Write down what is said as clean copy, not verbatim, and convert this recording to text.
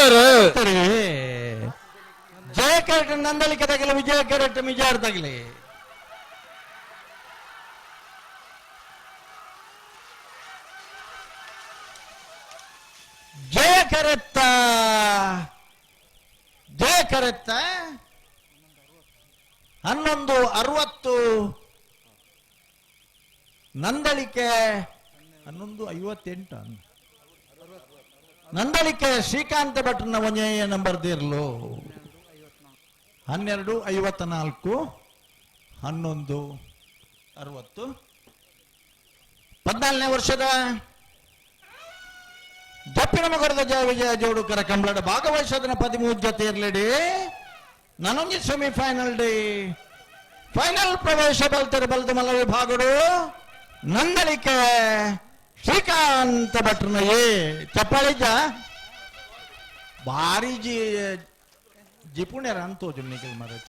Sir ಜಯ ಕೆರೆಟ್ ನಂದಲಿಕೆ ತಗಲಿ, ವಿಜಯ ಕೆರೆಟ್ ಮಿಜಾರ್ ತಗಲಿ. ಜಯ ಕೆರೆತ್ತ 11:60, Nandalike 11:58. Nandalike Srikanth ಭಟ್ನ ಒಂಜೆಯ number ದಿರ್ಲು 12:54, 11:60. 14ನೇ ವರ್ಷದ ಜಪ್ಪಿನ ಮಗರದ ಜಯ ವಿಜಯ ಜೋಡುಕರ ಕಂಬಳದ ಭಾಗವಹಿಸೋದನ್ನ 13 ಜೊತೆ ಇರ್ಲಿಡಿ. ನಾನೊಂದು ಸೆಮಿಫೈನಲ್ ಡೇ ಫೈನಲ್ ಪ್ರವೇಶ ಬಲ್ತಾರೆ ಬಲ್ದು ಮಲ್ಲ ವಿಭಾಗಡು ನಂದಲಿಕೆ ಶ್ರೀಕಾಂತ ಭಟ್ರನ ಚಪ್ಪಾಳಿಜ ಭಾರಿ ಜಿಪುಣ್ಯರ ಅಂತೋಜು ನಿಖಿಲ್ ಮರ